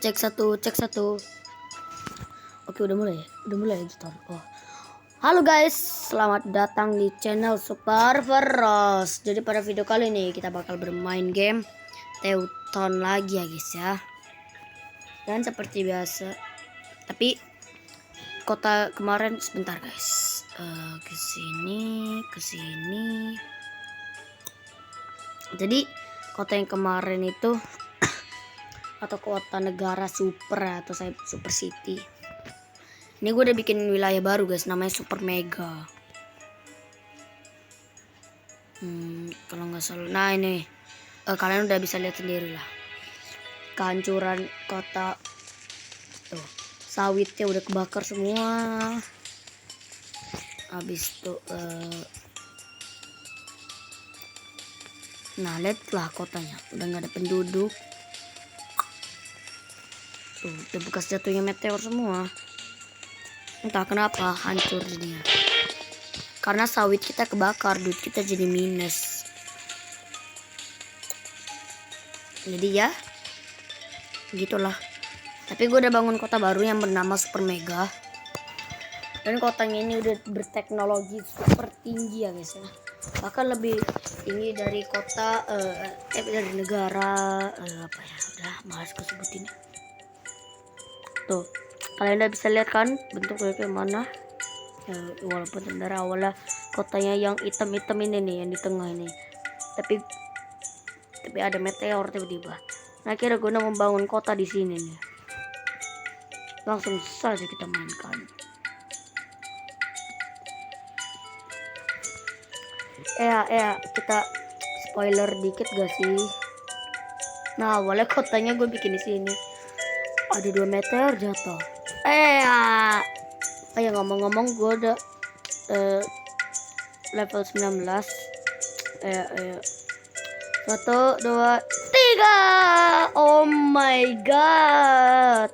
Cek satu, cek satu. Oke, udah mulai editor. Oh. Halo guys, selamat datang di channel Super Veros. Jadi pada video kali ini kita bakal bermain game Teuton lagi ya guys ya. Dan seperti biasa, tapi kota kemarin sebentar guys. Ke sini. Jadi kota yang kemarin itu atau kota negara super atau saya super city. Ini gue udah bikin wilayah baru guys, namanya Super Mega. Kalau nggak salah, nah ini kalian udah bisa lihat sendiri lah kehancuran kota. Tuh, sawitnya udah kebakar semua. Habis itu nah lihatlah kotanya udah nggak ada penduduk. Tuh, udah bekas jatuhnya meteor semua. Entah kenapa hancur jadinya. Karena sawit kita kebakar, duit kita jadi minus. Jadi ya, gitulah. Tapi gue udah bangun kota baru yang bernama Super Mega. Dan kotanya ini udah berteknologi super tinggi ya guys ya. Bahkan lebih tinggi dari kota, dari negara, apa ya, udah malas gue sebutin. Tuh, kalian udah bisa lihat kan bentuknya kayak mana. Walaupun sebenarnya awalnya kotanya yang hitam-hitam ini nih, yang di tengah ini, tapi ada meteor tiba-tiba. Nah, kira guna membangun kota di sini nih, langsung saja kita mainkan. Kita spoiler dikit gak sih? Nah, awalnya kotanya gue bikin di sini, ada 2 meteor jatuh. Ngomong-ngomong gue udah level 19. 1, 2, 3. Oh my god.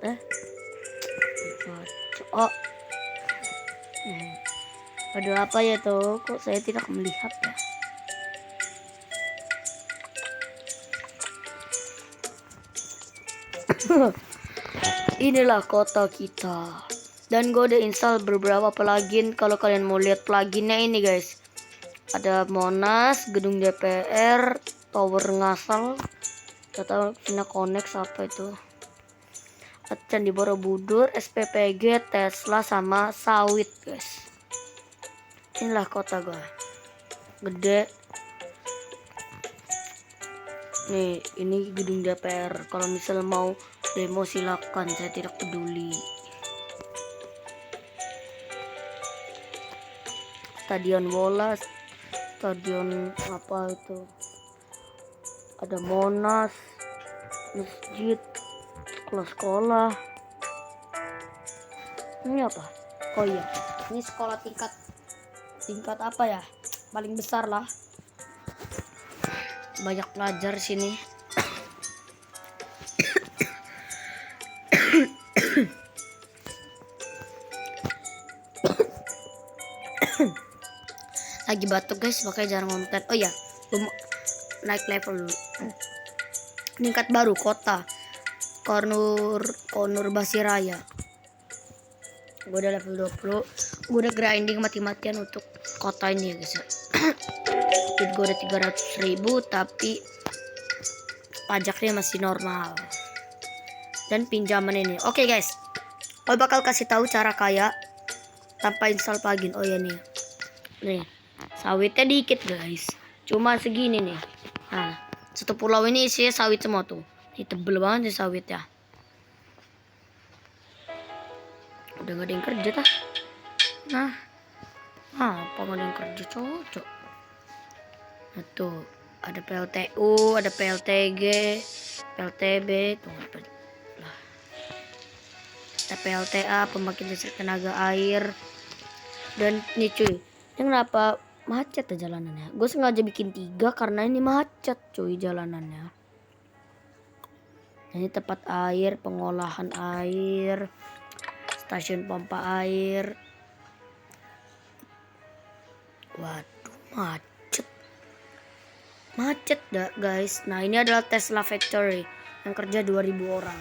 Aduh, apa ya tuh? Kok saya tidak melihat ya? Inilah kota kita. Dan gue udah install beberapa plugin. Kalau kalian mau lihat pluginnya ini guys, ada Monas, gedung DPR, Tower Ngasal, atau Cina Connect apa itu, Candi Borobudur, SPPG, Tesla, sama sawit guys. Inilah kota gue, gede. Nih, ini gedung DPR. Kalau misal mau demo silakan, saya tidak peduli. Stadion bola, stadion apa itu, ada Monas, masjid, sekolah. Ini apa? Oh iya, ini sekolah tingkat apa ya, paling besar lah, banyak pelajar sini. Lagi batuk guys, makanya jarang konten. Oh ya, naik level dulu. Tingkat baru kota Konur Basiraya. Gue udah level 20. Gue udah grinding mati-matian untuk kota ini ya guys ya. Duit gue udah 300.000, tapi pajaknya masih normal. Dan pinjaman ini. Oke guys, gue bakal kasih tahu cara kaya tanpa install plugin. Oh ya nih sawitnya dikit guys, cuma segini nih. Nah, satu pulau ini isinya sawit semua tuh. Ini tebel banget sih sawitnya. Udah gak ada yang kerja tah. Nah, apa gak ada yang kerja cocok. Nah tuh, ada PLTU, ada PLTG, PLTB tuh apa lah. Ada PLTA, pembangkit listrik tenaga air. Dan nih cuy, ini kenapa macet ya jalanannya? Gue sengaja bikin 3 karena ini macet cuy jalanannya. Ini tempat air, pengolahan air, stasiun pompa air. Waduh, macet dah guys. Nah, ini adalah Tesla Factory yang kerja 2000 orang.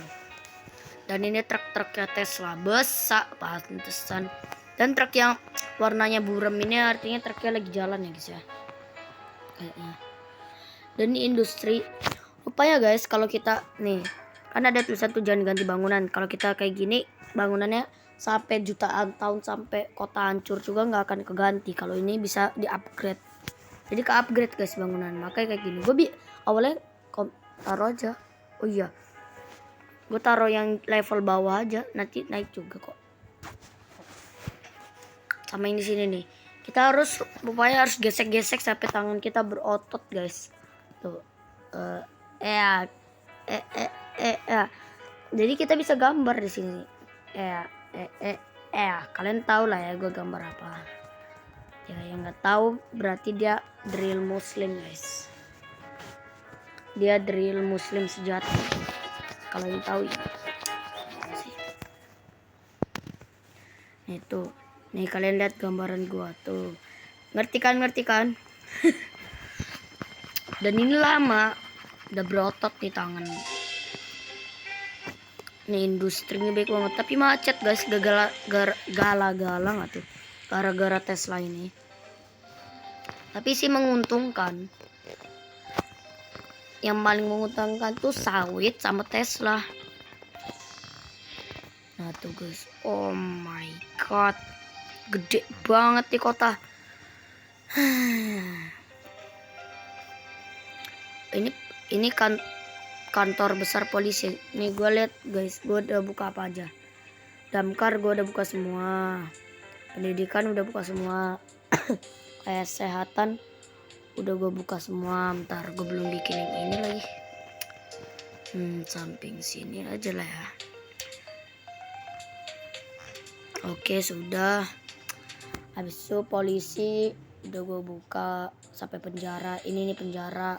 Dan ini truk-truknya Tesla besar pantesan. Dan truk yang warnanya buram ini artinya truknya lagi jalan ya guys ya. Kayaknya. Dan ini industri. Rupanya guys kalau kita nih kan ada tulisan tujuan ganti bangunan. Kalau kita kayak gini bangunannya sampai jutaan tahun sampai kota hancur juga nggak akan keganti. Kalau ini bisa di-upgrade. Jadi ke-upgrade guys bangunan. Makanya kayak gini. Gue awalnya taruh aja. Oh iya. Gue taruh yang level bawah aja, nanti naik juga kok. Sama yang di sini nih. Kita harus pokoknya harus gesek-gesek sampai tangan kita berotot, guys. Tuh. Jadi kita bisa gambar di sini. Kalian tahu lah ya gue gambar apa. Ya yang nggak tahu berarti dia drill muslim, guys. Dia drill muslim sejati. Kalau yang tahu ya. Itu. Nih kalian lihat gambaran gua tuh. Ngerti kan? Dan ini lama. Udah berotot nih tangan. Nih industrinya baik banget. Tapi macet guys. Gala-gala nggak tuh. Gara-gara Tesla ini. Tapi sih menguntungkan. Yang paling menguntungkan tuh sawit sama Tesla. Nah tuh guys. Oh my god. Gede banget di kota. Ini kan kantor besar polisi. Nih gue lihat guys. Gue udah buka apa aja. Damkar gue udah buka semua. Pendidikan udah buka semua. Kesehatan udah gue buka semua. Bentar gue belum bikin yang ini lagi. Samping sini aja lah ya. Oke sudah. Habis itu polisi udah gue buka sampai penjara. Ini nih penjara.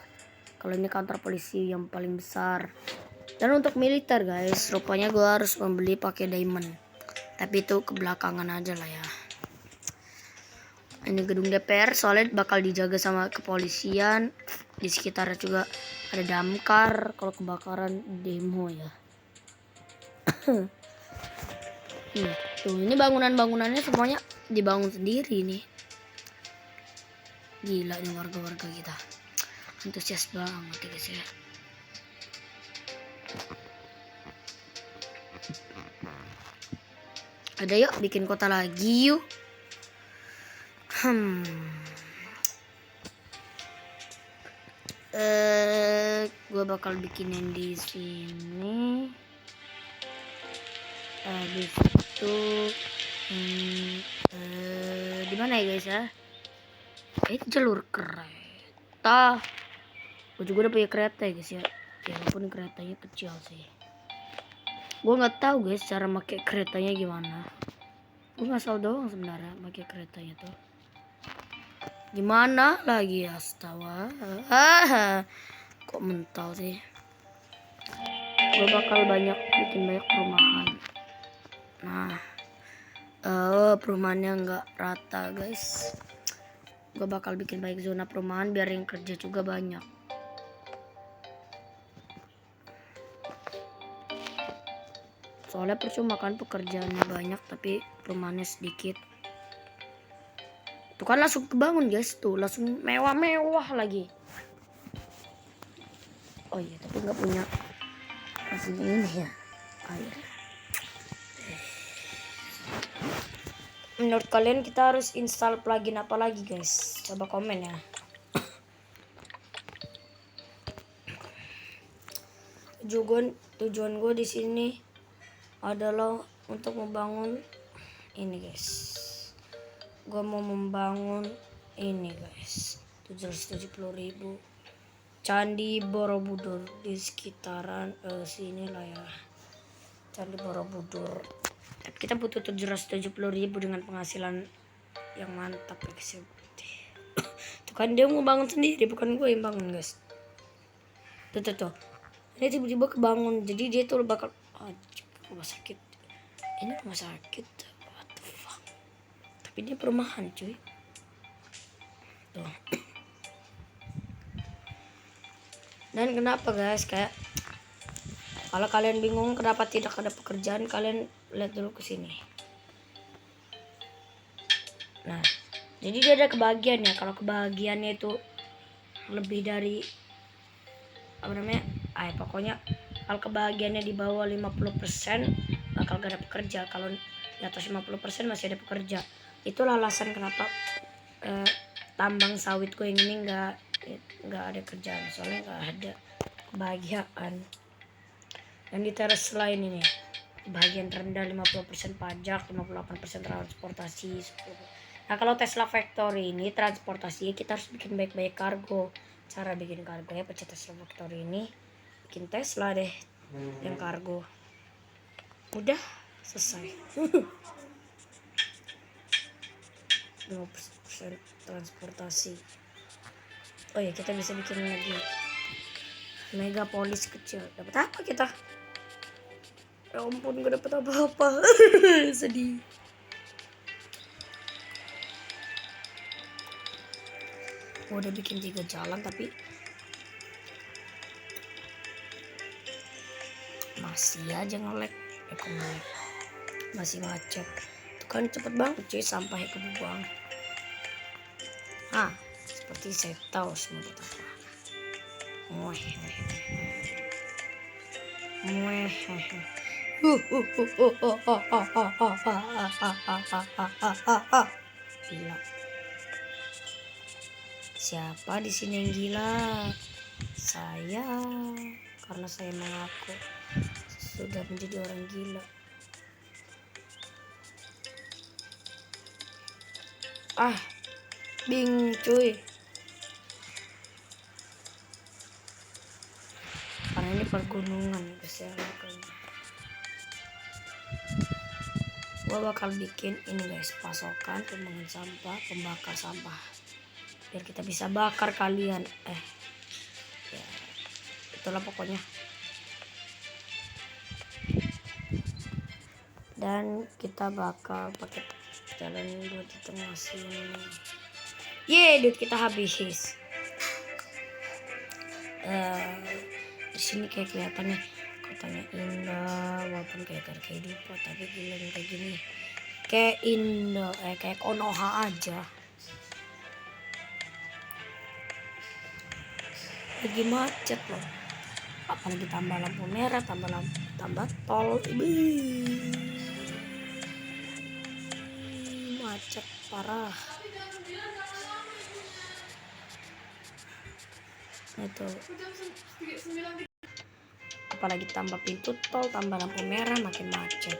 Kalau ini kantor polisi yang paling besar. Dan untuk militer guys, rupanya gue harus membeli pakai diamond. Tapi itu kebelakangan aja lah ya. Ini gedung DPR soalnya bakal dijaga sama kepolisian. Di sekitarnya juga ada damkar kalau kebakaran demo ya. Tuh ini bangunannya semuanya dibangun sendiri nih. Gila nih warga-warga kita. Antusias banget ya guys ya. Ada yuk bikin kota lagi yuk. Gue bakal bikin yang di sini. Habis itu di mana ya guys ya? Itu jalur kereta. Gue juga udah punya kereta ya guys ya. Walaupun keretanya kecil sih. Gue nggak tahu guys cara pakai keretanya gimana. Gue ngasal doang sebenarnya pakai keretanya tuh. Gimana lagi astaga. Kok mental sih. Gue bakal bikin banyak perumahan. Nah, perumahannya nggak rata guys. Gue bakal bikin banyak zona perumahan biar yang kerja juga banyak. Soalnya percuma kan pekerjaannya banyak tapi perumahannya sedikit. Tuh kan langsung kebangun guys tuh, langsung mewah-mewah lagi. Oh iya tapi nggak punya ini ya air. Menurut kalian kita harus install plugin apa lagi guys? Coba komen ya. Tujuan gue di sini adalah untuk membangun ini guys. Gue mau membangun ini guys. 770.000 Candi Borobudur di sekitaran sini lah ya. Candi Borobudur. Tapi kita butuh 770.000 dengan penghasilan yang mantap ya guys. Tuh kan dia mau bangun sendiri, bukan gue yang bangun guys. Tuh. Ini tiba-tiba kebangun. Jadi dia tuh bakal rumah sakit. Ini rumah sakit. What the fuck? Tapi dia perumahan cuy. Tuh. Dan kenapa guys kayak Kalau kalian bingung kenapa tidak ada pekerjaan, kalian lihat dulu ke sini. Nah, jadi dia ada kebahagiaannya. Kalau kebahagiaannya itu lebih dari apa namanya? Pokoknya kalau kebahagiaannya di bawah 50% bakal gak ada pekerja. Kalau di atas 50% masih ada pekerja. Itulah alasan kenapa tambang sawit gue yang ini nggak ada kerjaan, soalnya nggak ada kebahagiaan. Dan di teras lain ini bagian terendah 50% pajak, 58% transportasi. Nah kalau Tesla Factory ini transportasi, kita harus bikin baik-baik kargo. Cara bikin kargo ya, pencet Tesla Factory ini, bikin Tesla deh yang kargo. Udah selesai. 50% transportasi. Oh ya, kita bisa bikin lagi megapolis kecil. Dapat apa kita? Ya ampun, gak dapat apa-apa. Sedih. Udah bikin 3 jalan tapi masih aja nge-lag. Masih macet. Itu kan cepet banget cuy, sampahnya kebuang. Seperti saya tahu semua apa. Gila. Siapa di sini yang gila? Saya, karena saya mengaku sudah menjadi orang gila. Bingung cuy. Karena ini pergunungan guys ya. Gua bakal bikin ini guys, pasokan pembuangan sampah, pembakar sampah, biar kita bisa bakar kalian. Ya, itulah pokoknya. Dan kita bakal pakai jalan buat di tengah sini. Duit kita habis. Di sini kayak kelihatannya kotanya indah, walaupun kayak kehidupan, tapi gila kayak gini kayak indah, kayak Konoha aja. Lagi macet loh, apalagi tambah lampu merah, tambah tol. Macet parah. Itu apalagi tambah pintu tol, tambah lampu merah, makin macet.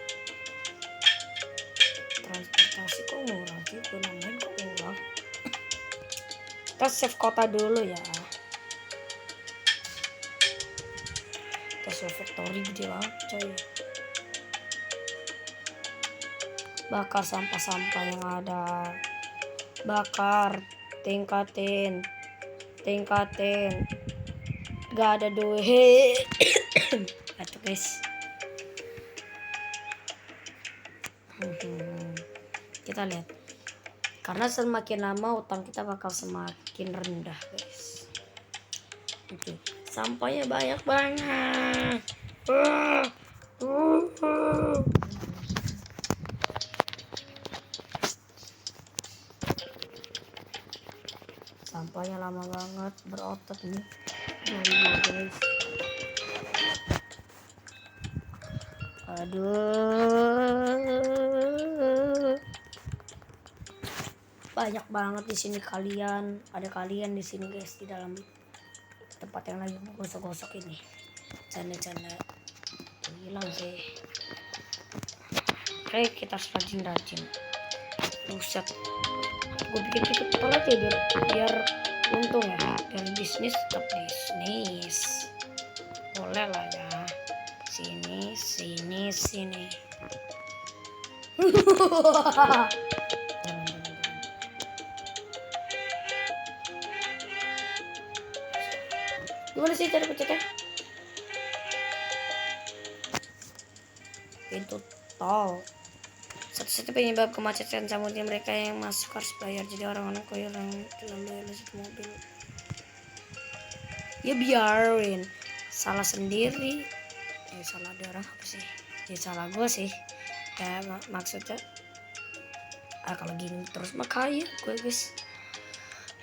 Transportasi kok murah sih, namanya kok murah. Kita save kota dulu ya. Tesla Factory gede banget coy. Bakar sampah-sampah yang ada, bakar, tingkatin. Gak ada duit. Aduh guys. Kita lihat, karena semakin lama utang kita bakal semakin rendah guys. Oke, sampahnya banyak banget. Sampahnya lama banget, berotot nih. Guys. Aduh. Banyak banget di sini kalian. Ada kalian di sini guys, di dalam tempat yang lagi gosok-gosok ini. Canda-canda. Hilang sih. Oke, kita rajin-rajin. Buset. Gue bikin tutup tol aja biar untung ya. Dan bisnis tetap bisnis. Boleh lah ya. Sini. Gimana sih cara pecahnya? Pintu tol. Satu-satu penyebab kemacetan samudnya mereka yang masuk harus bayar. Jadi orang-orang kaya yang dalam bayar satu mobil. Ya biarin, salah sendiri. salah ada orang apa sih? Ya salah gue sih. Ya maksudnya kalau gini terus mah kaya gue guys.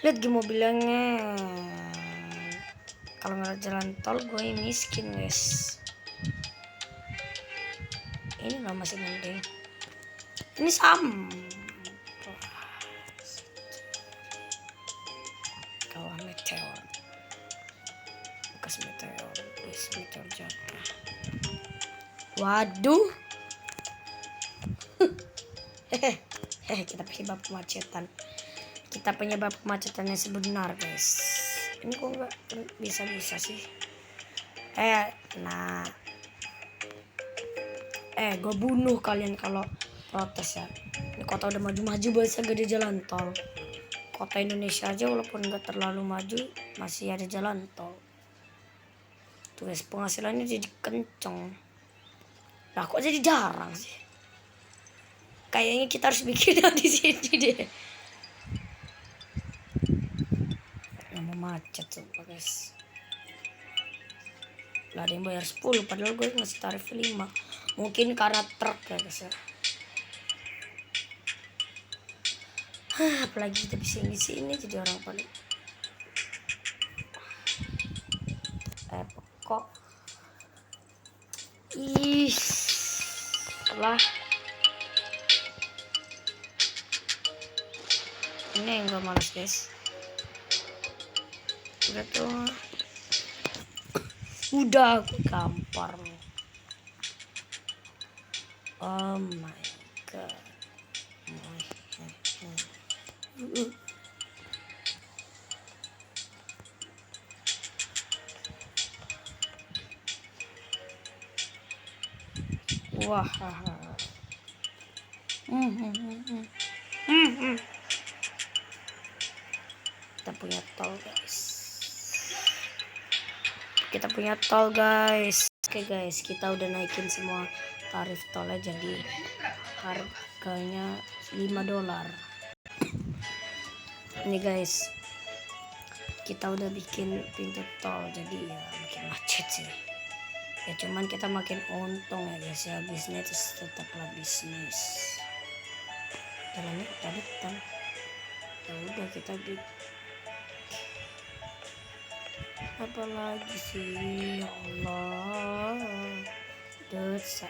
Lihat gue mau bilangnya, kalau nggak jalan tol gue miskin guys. Ini nggak masih mending. Ini kawah meteor, bekas meteor guys, meteor jatuh. Waduh. Kita penyebab kemacetan. Kita penyebab kemacetan yang sebenar guys. Ini kok nggak bisa sih? Gue bunuh kalian kalau protes ya. Ini kota udah maju-maju bahasa gede jalan tol. Kota Indonesia aja walaupun nggak terlalu maju masih ada jalan tol. Tuh guys, penghasilannya jadi kenceng. Nah kok jadi jarang sih? Kayaknya kita harus bikin di sini deh. Nama macet tuh guys. Lah ada yang bayar 10 padahal gue ngasih tarif 5. Mungkin karena truk ya guys ya. Apalagi kita bisa di sini jadi orang paling kok lah ini yang gue males guys. Udah aku gampar. Oh my god. Wah. Kita punya tol guys. Oke guys, kita udah naikin semua tarif tolnya jadi harganya $5. Ini guys, kita udah bikin pintu tol jadi ya makin macet sih. Ya cuman kita makin untung ya guys ya, bisnis tetaplah bisnis. Jalannya kepadetan. Ya udah kita apalagi sih, ya Allah. Dosa.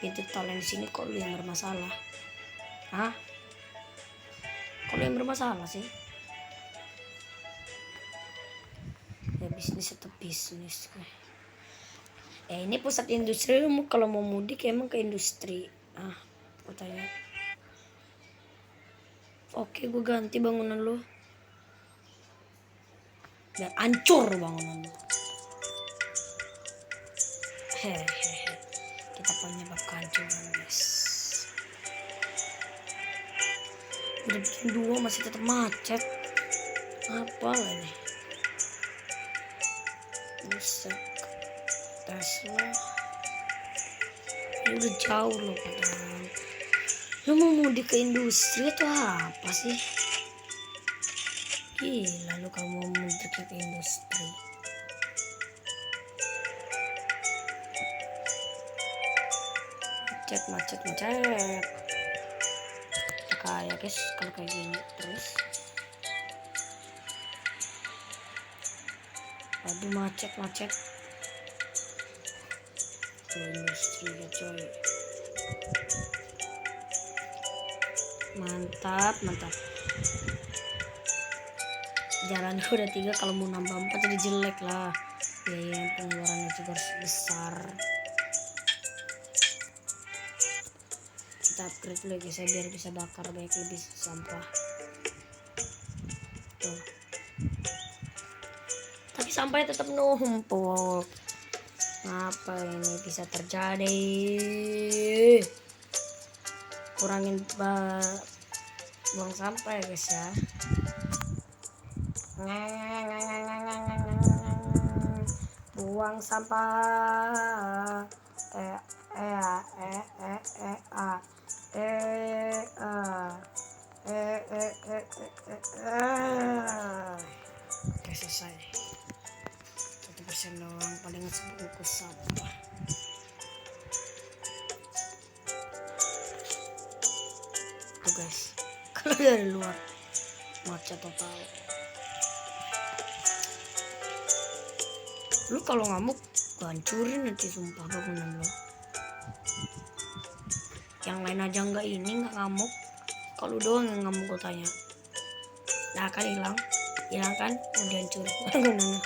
Pintu tol yang di sini kok lu yang bermasalah? Hah? Kok lu yang bermasalah sih? Ya bisnis tetap bisnis. Ini pusat industri, lu kalau mau mudik emang ke industri. Aku tanya. Oke, gue ganti bangunan lu. Biar hancur bangunan lu. Kita penyebab kehancuran guys. Udah bikin 2 masih tetap macet. Apa ini? Buset. Tesla. Ini udah jauh loh padahal. Lu mau mudik ke industri itu apa sih? Gila lu kalau mau mudik ke industri. Macet. Kayak guys kalau kayak gini terus. Aduh macet. Ke industri ya coy. Mantap. Jalan udah 3, kalau mau nambah 4 jadi jelek lah. Ya pengeluarannya juga harus besar. Kita upgrade dulu guys ya biar bisa bakar banyak lebih sampah. Tuh. Tapi sampahnya tetap numpuk. Apa ini bisa terjadi? Kurangin buang sampah ya guys ya. Buang sampah. Oke, selesai. 1% doang, paling sebungkus sampah. Tuh guys, kalau dari luar macet total. Lu kalau ngamuk gua hancurin nanti sumpah bangunan lo. Yang lain aja nggak ngamuk, kalau doang yang ngamuk gue tanya. Nah kan hilang kan, mau dihancurin bangunannya.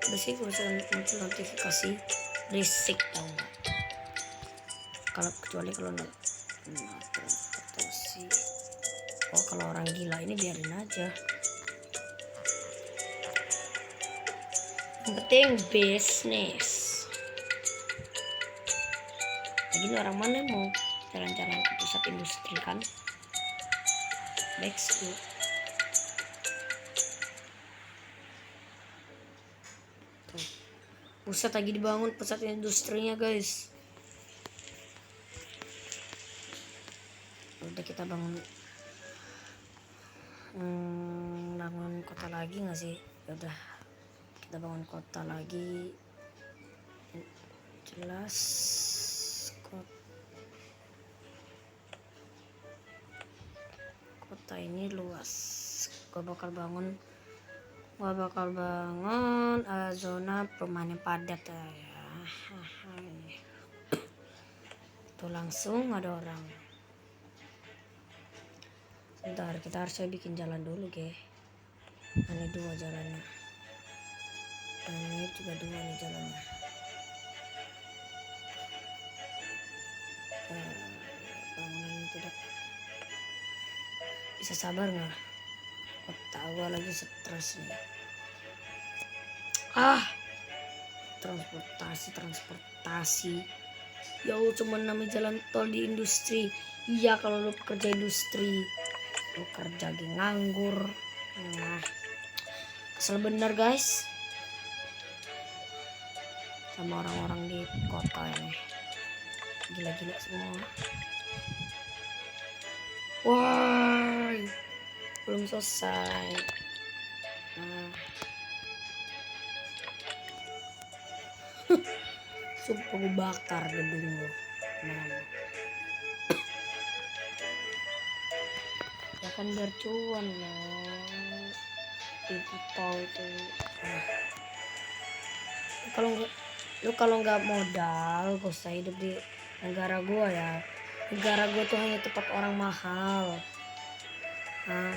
Udah sih gue bisa muncul notifikasi risik tau nggak? Kalau kecuali kalau nggak sih. Oh kalau orang gila ini biarin aja. Yang penting bisnis. Lagi ini orang mana mau jalan-jalan ke pusat industri kan? Next tuh. Pusat lagi dibangun pusat industrinya guys. Udah kita bangun kota lagi nggak sih? Udah kita bangun kota lagi. Jelas kota ini luas. Gua bakal bangun zona perumahan yang padat ya. Tuh langsung ada orang. Sebentar, kita harusnya bikin jalan dulu ge. Ini 2 jalannya. Ini juga 2 nih jalannya. Bangunan tidak bisa sabar nggak? Kota gua lagi stres nih. Transportasi. Ya cuma namanya jalan tol di industri. Iya kalau lu pekerja industri, lu kerja nganggur. Nah, kesel bener guys sama orang-orang di kota ini. Gila-gila semua. Wah, belum selesai. Nah. Sumpah gue bakar gedung lo. Nah. Ya kan biar cuan loh. Itu tol tuh. Kalau nggak modal, gak usah hidup di negara gua ya. Negara gua tuh hanya tempat orang mahal. Nah,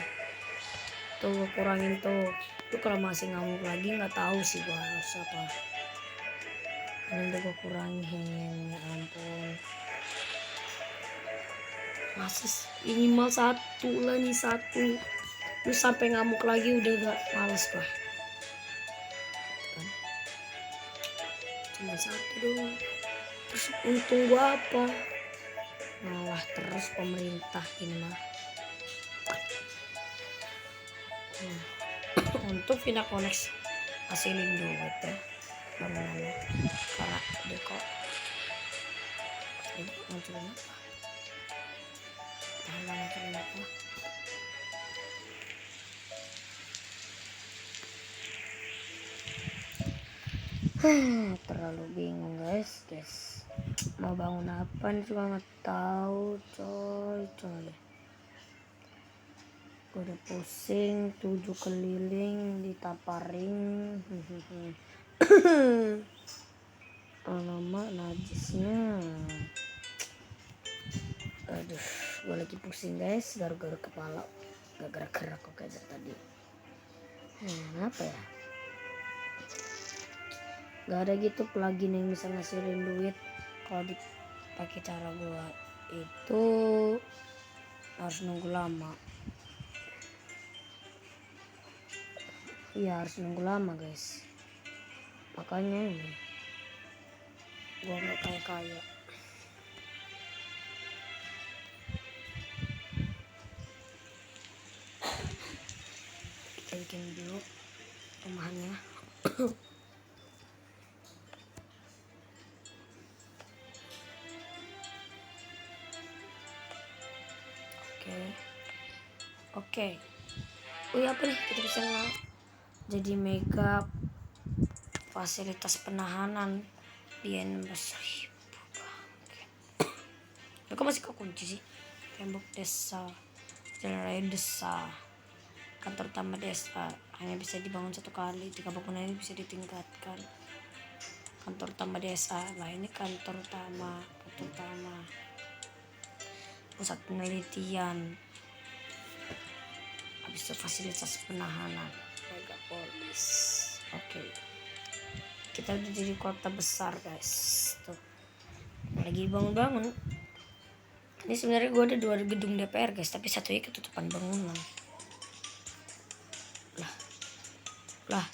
tuh gua kurangin tuh. Tuh kalau masih ngamuk lagi nggak tahu sih gua harus apa. Ini udah gua kurangin, ya ampun. Masih minimal 1 lah nih 1. Lu sampai ngamuk lagi udah gak males gua. Cuma 1 doang. Terus untung gua apa? Malah terus pemerintah ini mah. Untuk Vinakonex hasilin duit ya bangunannya karena dia kok munculin apa terlalu bingung guys mau bangun apa nih juga nggak tahu coy. Gue udah pusing 7 keliling ditaparing. Alamak najisnya. Aduh, gue lagi pusing guys, gara-gara kepala gak gerak-gerak kok kayak tadi. Apa ya? Gak ada gitu plugin yang bisa ngasilin duit kalau dipakai cara gue itu harus nunggu lama. Iya harus nunggu lama guys. Makanya ini gue gak kaya-kaya. Kita bikin dulu rumahannya. Oke. Oh ya, apa nih, kita bisa jadi mega fasilitas penahanan di 16.000. Kok masih kekunci sih? Tembok desa, jalan raya desa, kantor utama desa hanya bisa dibangun satu kali. 3 bangunan ini bisa ditingkatkan. Kantor utama desa, nah ini kantor utama, pusat penelitian, habis itu fasilitas penahanan, megapolis. Oke, kita udah jadi kota besar guys. Tuh lagi bangun-bangun. Ini sebenarnya gue ada 2 gedung DPR guys, tapi satunya ketutupan bangunan. Lah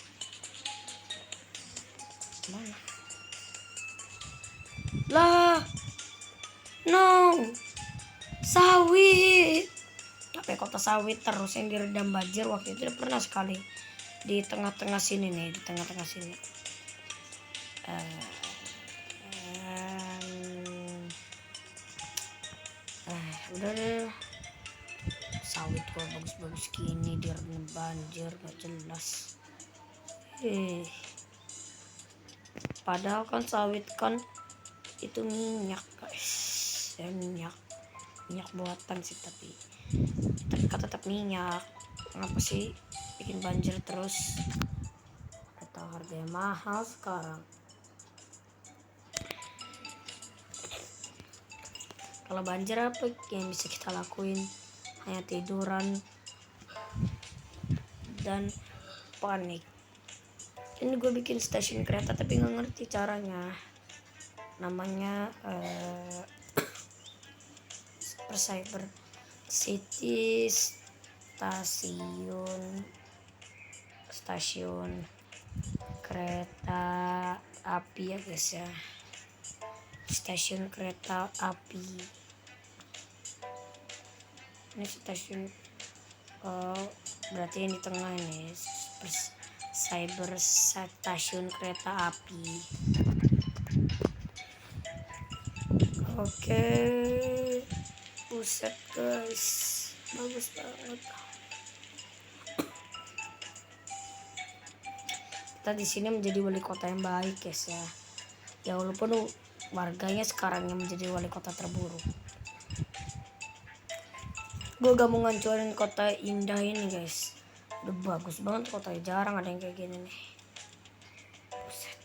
mana? Lah, no, sawit. Tapi kota sawit terus yang direndam banjir waktu itu pernah sekali di tengah-tengah sini nih, di tengah-tengah sini. Udah deh, sawit kok bagus-bagus gini direndam banjir gak jelas. Padahal kan sawit kan itu minyak guys, ya minyak buatan sih, tapi kan tetap minyak. Kenapa sih bikin banjir terus? Atau harganya mahal sekarang? Kalau banjir apa yang bisa kita lakuin? Hanya tiduran dan panik. Ini gue bikin stasiun kereta tapi nggak ngerti caranya. Namanya Cyber City stasiun kereta api ya guys ya. Stasiun kereta api. Ini stasiun berarti yang di tengah ini cyber stasiun kereta api. Oke, buset guys, bagus banget. Kita di sini menjadi wali kota yang baik guys ya. Ya walaupun warganya sekarang yang menjadi wali kota terburuk. Gue gak mau ngancurin kota indah ini guys. Udah bagus banget kotanya, jarang ada yang kayak gini nih. Buset.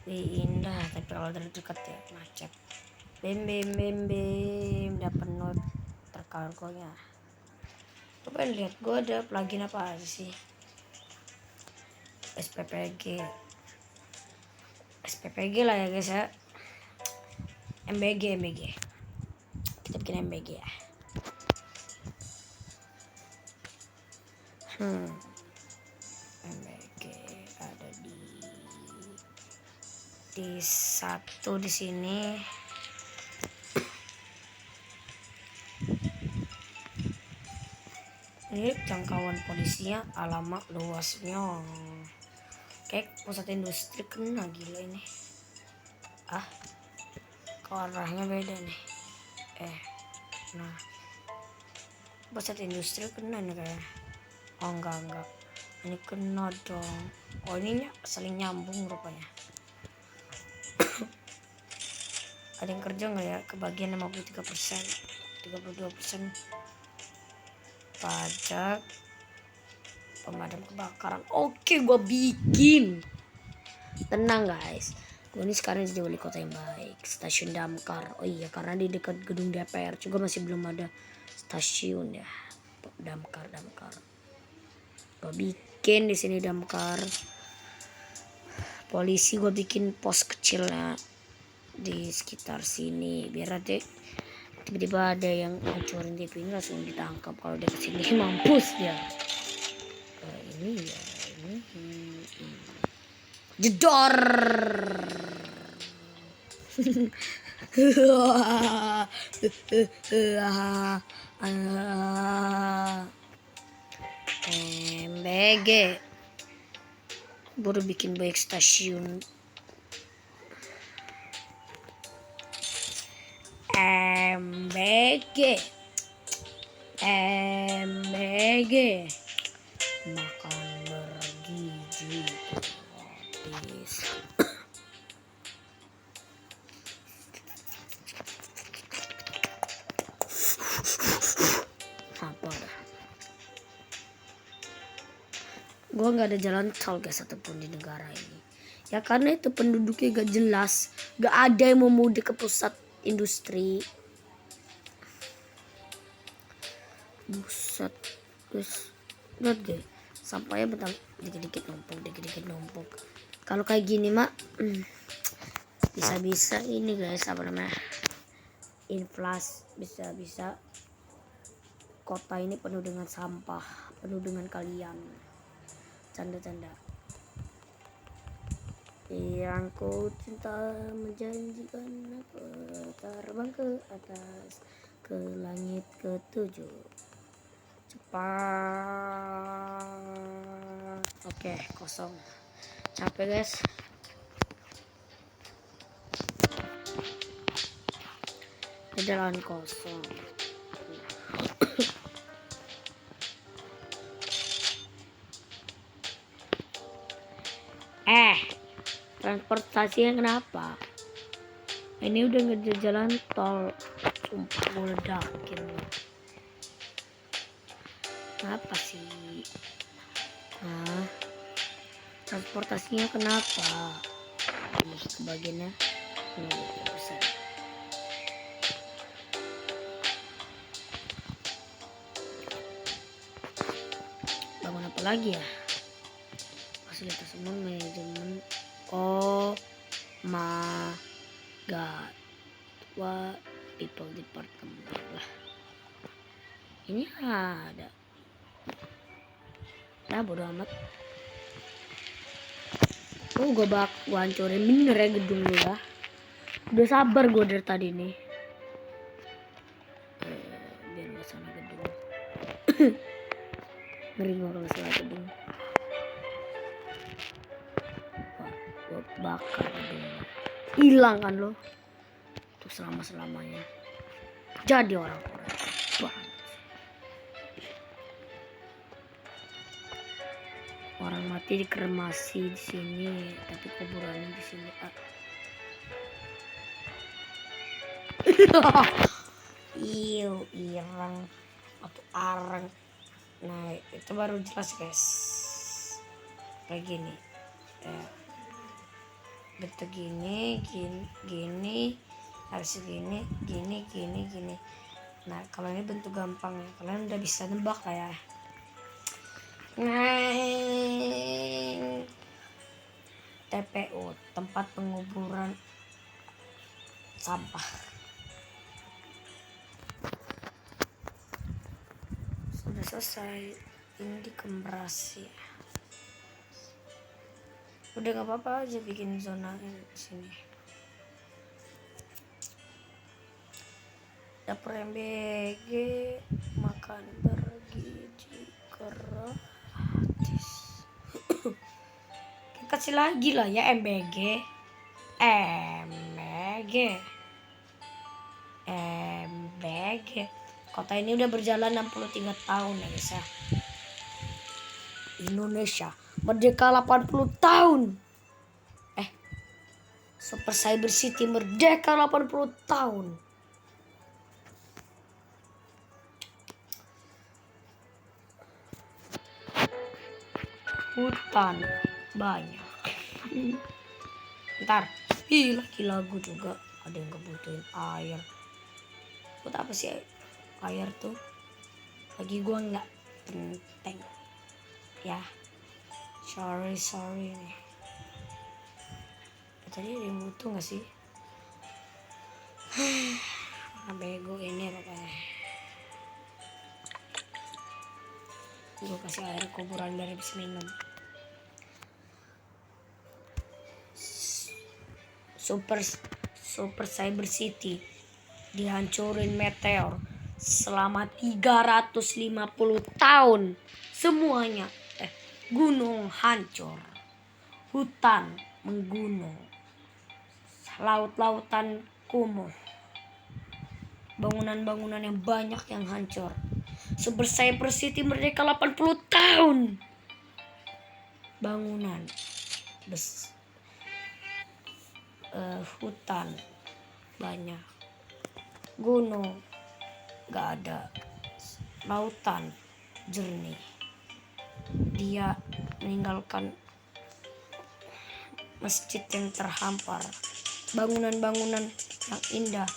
Indah tapi kalau dari dekat ya macet. Bim udah penuh terkargonya. Gue pengen lihat gue ada plugin apa aja sih. SPPG lah ya guys ya. MBG kita bikin MBG ya. MBG ada di satu di sini. Ini jangkauan polisinya, alamat luasnya. Kayak pusat industri kena gila ini. Kok arahnya beda nih. Nah, pusat industri kena nih kayak. Oh enggak. Ini kena dong. Oh ini saling nyambung rupanya. Ada yang kerja nggak ya? Kebagian 53%, 32% pajak pemadam kebakaran. Oke, gua bikin. Tenang guys, gue ini sekarang jadi wali kota yang baik. Stasiun damkar. Oh iya, karena di dekat gedung DPR juga masih belum ada stasiun ya. Damkar. Gue bikin di sini damkar. Polisi gue bikin pos kecilnya di sekitar sini biar nanti tiba-tiba ada yang ngancurin TV ini langsung ditangkap. Kalau dia kesini mampus dia. Ini jedor. MBG baru bikin banyak stasiun. MBG MBG makan bergizi gratis. Apa dah? Gue nggak ada jalan tol guys ataupun di negara ini. Ya karena itu penduduknya gak jelas, gak ada yang mau mudik ke pusat industri. Buset, guys, lihat deh, sampahnya bentar dikit-dikit numpuk. Kalau kayak gini mak, bisa-bisa ini guys apa namanya, inflasi, bisa-bisa kota ini penuh dengan sampah, penuh dengan kalian, canda-canda. Yang ku cinta menjanjikan aku terbang ke atas, ke langit ketujuh, cepat. Oke, kosong. Capek guys. Ini jalan kosong. Transportasinya kenapa? Ini udah ngejar jalan tol, sumpah gue ledakin. Kenapa sih? Nah, transportasinya kenapa? Ini kebagiannya ini bisa. Bangun apa lagi ya? Fasilitas umum, manajemen. Oh my god, what people department lah. Ini ada. Nah bodo amat. Gue hancurin bener ya gedung lu ya. Udah sabar gue dari tadi nih. Biar gak salah gedung. Ngeri gue kalau salah gedung. Wah, gue bakar gedung. Hilang kan lo. Untuk selama-selamanya. Jadi orang-orang. Wah. Orang mati dikremasi di sini, tapi kuburannya di sini. Irang atau arang. Nah itu baru jelas guys. Kayak gini. Bentuk gini, harus gini. Nah kalau ini bentuk gampang ya, kalian udah bisa nebak lah ya. TPU, tempat penguburan sampah. Sudah selesai, ini dikemerasi. Udah nggak apa-apa aja bikin zona di sini. Dapur MBG makan bergizi gratis. Kasih lagi lah ya MBG. Kota ini udah berjalan 63 tahun ya guys ya. Indonesia merdeka 80 tahun. Super Cyber City merdeka 80 tahun. Hutan banyak. Ntar lagi lagu juga ada yang kebutuhin air. Buat apa sih air tuh? Lagi gua nggak penting ya. Sorry nih. Tadi ada yang butuh nggak sih? Bego ini pokoknya. Gue kasih air kuburan biar bisa minum. Super Cyber City dihancurin meteor selama 350 tahun. Semuanya gunung hancur, hutan menggunung, laut-lautan kumuh. bangunan-bangunan yang banyak yang hancur. Super Cyber City merdeka 80 tahun. Bangunan hutan banyak, gunung gak ada, lautan jernih. Dia meninggalkan masjid yang terhampar, bangunan-bangunan yang indah,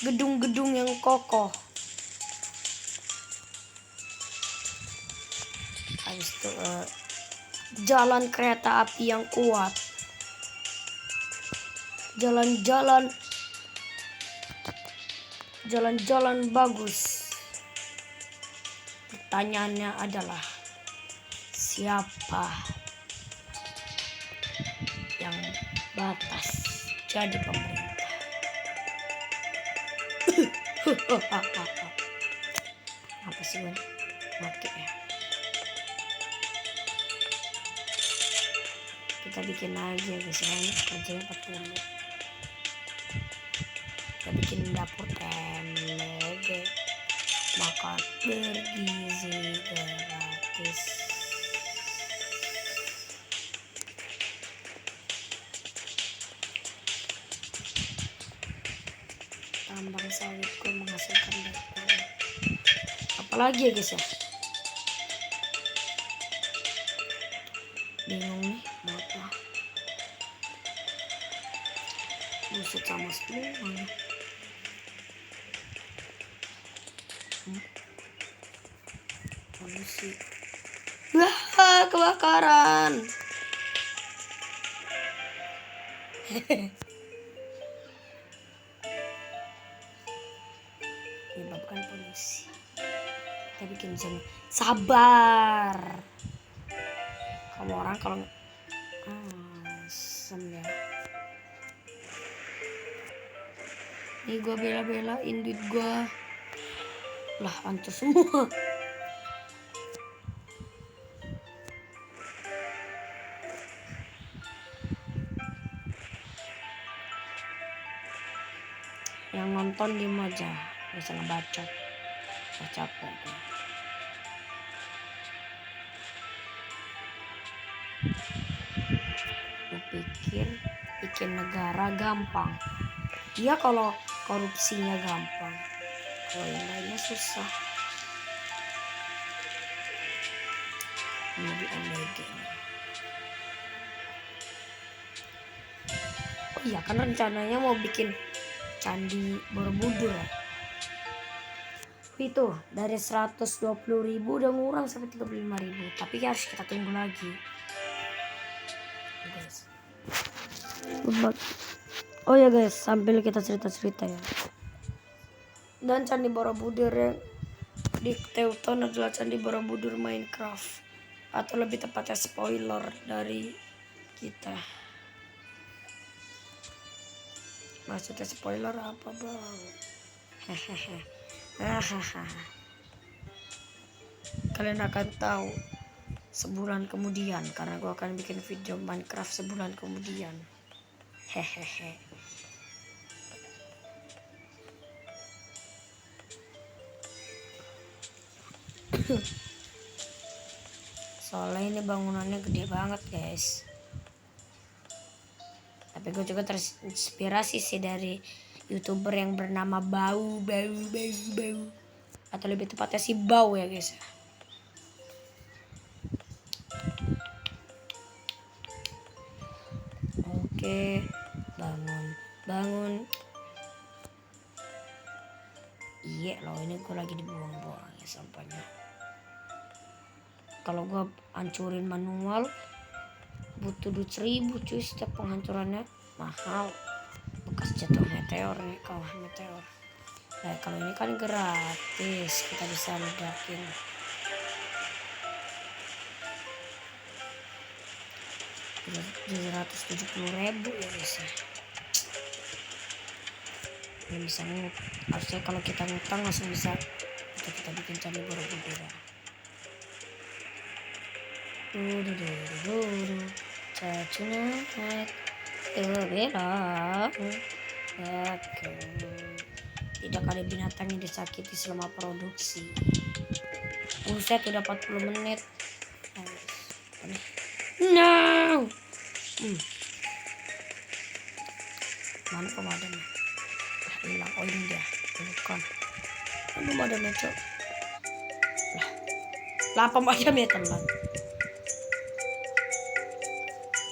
gedung-gedung yang kokoh. Habis itu jalan kereta api yang kuat, jalan-jalan bagus. Pertanyaannya adalah, siapa yang batas jadi pemerintah? Apa sih Bang? Mati ya. Kita bikin aja guys, kerjanya 40. Kita bikin dapur MLG, makan bergizi gratis. Tambang sawitku menghasilkan dapur. Apalagi ya guys ya, bingung nih mau apa. Buset sama semua. Polusi. Wah, kebakaran. Menyebabkan polusi. Kita bikin zona. Sabar. Kamu orang kalau asem ya. Nih gue bela-belain duit gue. Lah hancur semua. Yang nonton diem aja, bisa ngebacot. Capek tuh. Gue pikir bikin negara gampang. Iya kalau korupsinya gampang, kalau yang lainnya susah. Ini di MLG. Oh iya kan rencananya mau bikin Candi Borobudur. Itu dari 120.000 udah ngurang sampai 35.000. Tapi harus kita tunggu lagi. Guys. Oh ya guys, sambil kita cerita-cerita ya. Dan Candi Borobudur yang di Teuton adalah Candi Borobudur Minecraft, atau lebih tepatnya spoiler dari kita. Maksudnya spoiler apa bang? Hehehe. Kalian akan tahu sebulan kemudian, karena gue akan bikin video Minecraft sebulan kemudian. Hehehe. Soalnya ini bangunannya gede banget guys. Tapi gue juga terinspirasi sih dari YouTuber yang bernama Bau, atau lebih tepatnya si Bau ya guys. Oke, bangun. Iya loh, ini gue lagi dibuang-buang ya sampahnya. Kalau gue hancurin manual butuh duit 1.000 cuy, setiap penghancurannya mahal. Bekas jatuh meteor nih, kawah meteor. Nah kalau ini kan gratis, kita bisa ledakin. $770.000 ya guys ya. Ini bisa harusnya kalau kita ngutang langsung bisa kita bikin Candi Borobudur ya. Tonight to belong aku. Tidak ada binatang yang disakiti selama produksi. Buset, udah 40 menit. No. Mana pemadamnya? Hilang. Oh ini dia. Bukan. Aduh pemadamnya cok. Lah pemadamnya teman.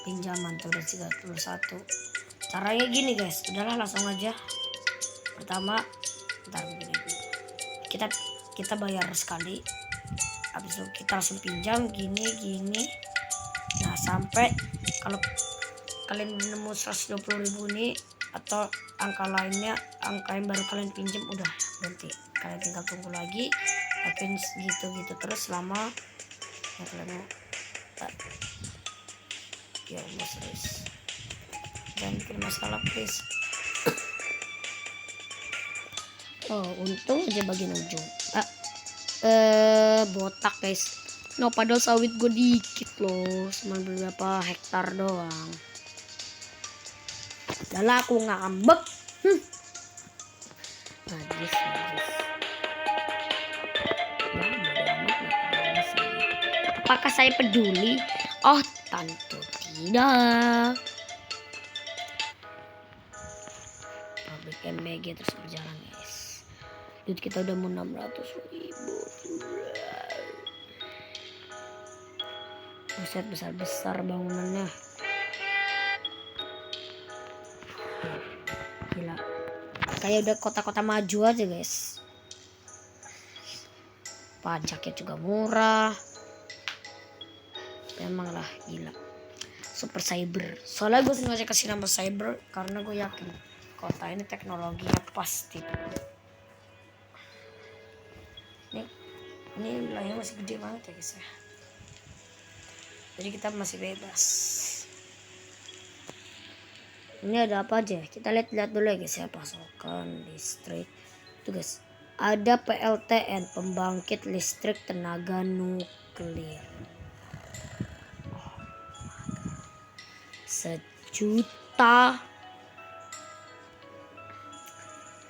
Pinjaman tuh udah 31. Caranya gini guys. Udahlah langsung aja. Pertama, ntar begini. Kita bayar sekali. Habis itu kita langsung pinjam gini. Nah sampai kalau kalian nemu 120.000 nih atau angka lainnya, angka yang baru kalian pinjam udah berhenti. Kalian tinggal tunggu lagi, lakuin gitu terus selama ya kalian mau. Ya Allah serius. Jangan bikin masalah please. Oh untung aja bagian ujung. Botak guys. No padahal sawit gue dikit loh, cuma beberapa hektar doang. Udah aku ngambek. Najis. Apakah saya peduli? Oh tentu tidak. Pabrik MBG terus berjalan guys. Duit kita udah mau 600.000. Buset besar bangunannya. Gila. Kayak udah kota-kota maju aja guys. Pajaknya juga murah. Memang lah gila. Super cyber. Soalnya gue sengaja kasih nama cyber karena gue yakin kota ini teknologinya pasti. Ini wilayahnya masih gede banget ya guys ya. Jadi kita masih bebas. Ini ada apa aja? Kita lihat dulu ya guys ya. Pasokan listrik. Tuh guys. Ada PLTN, pembangkit listrik tenaga nuklir. 1 juta.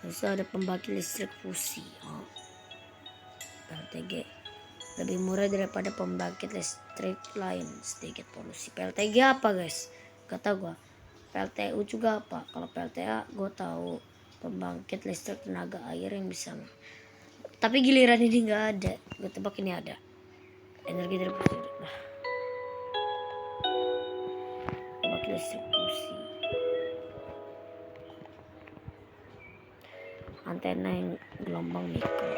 Terus ada pembangkit listrik fusi. PLTG lebih murah daripada pembangkit listrik lain, sedikit polusi. PLTG apa guys? Gak tau gua. PLTU juga apa? Kalau PLTA gue tahu, pembangkit listrik tenaga air yang bisa. Tapi giliran ini nggak ada. Gue tebak ini ada. Energi dari pembangkit listrik fusi. Antena yang gelombang mikro.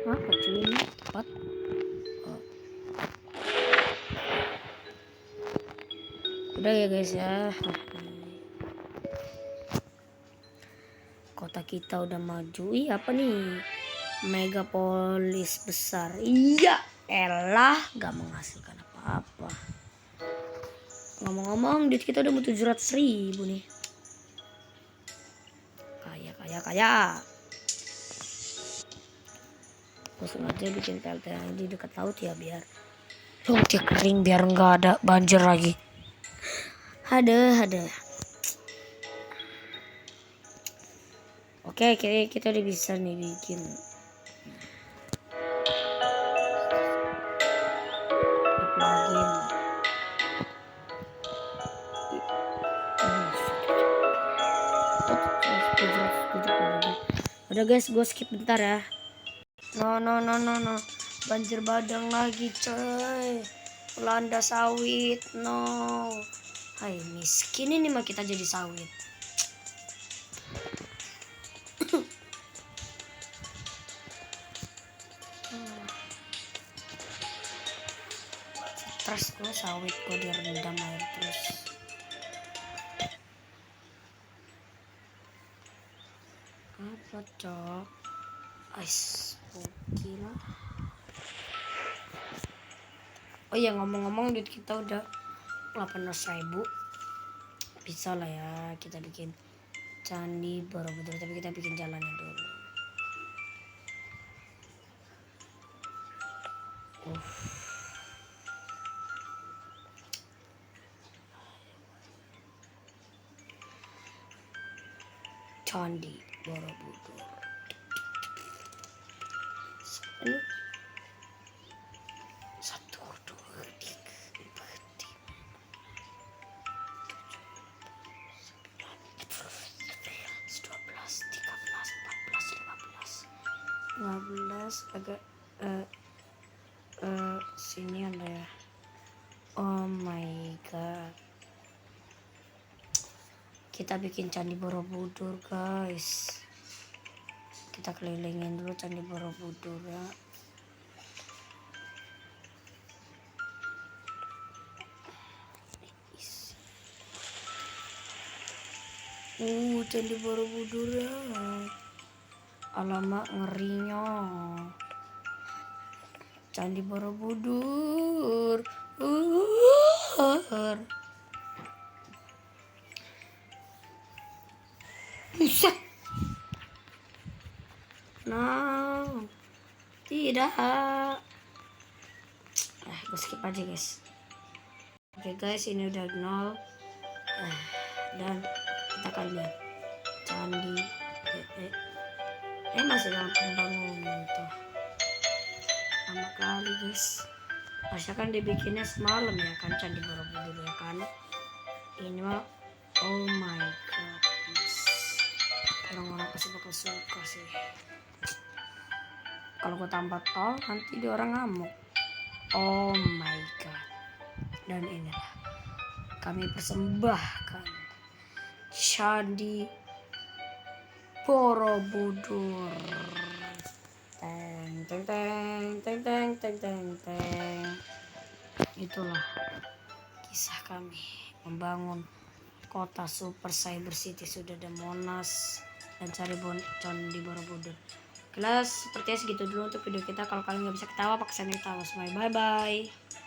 Apa cuy ini? Tepat. Udah ya guys ya. Kota kita udah maju. Iya apa nih? Megapolis besar. Iya elah gak menghasilkan apa-apa. Ngomong-ngomong duit kita udah mau 700.000 nih. Kaya. Langsung aja bikin PLT di dekat laut ya biar lautnya kering, biar nggak ada banjir lagi. Ada. Oke, kita udah bisa nih bikin. Plugin. Udah guys, gue skip bentar ya. No. Banjir badang lagi coy. Melanda sawit. No. Hai miskin ini mah kita jadi sawit. Stres gue sawit gue direndam air terus. Apa cok? Ais, oke lah. Oh iya, ngomong-ngomong duit kita udah 18.000. Bisa lah ya kita bikin Candi Borobudur, tapi kita bikin jalannya dulu. Candi Borobudur. Ini 1, 2, 3, 4, 5, 12, agak sini ada ya. Oh my god, kita bikin Candi Borobudur guys. Kita kelilingin dulu Candi Borobudur ya. Candi Borobudur ya. Alamak, ngerinya. Candi Borobudur. Buset. No. Tidak. Gue skip aja guys. Oke guys, ini udah 0. Dan kita akan lihat candi masih dalam pembangunan tuh. Lama kali guys. Harusnya kan dibikinnya semalam ya kan, Candi Borobudur ya kan. Ini mah oh my god guys. Orang-orang pasti bakal suka sih. Kalau gue tambah tol nanti dia orang ngamuk. Oh my god. Dan inilah kami persembahkan Candi Borobudur. Teng teng teng teng teng teng teng teng. Itulah kisah kami membangun kota super cyber city. Sudah ada Monas dan Candi Borobudur. Kelas sepertinya segitu dulu untuk video kita. Kalau kalian nggak bisa ketawa, paksain ketawa. Bye bye.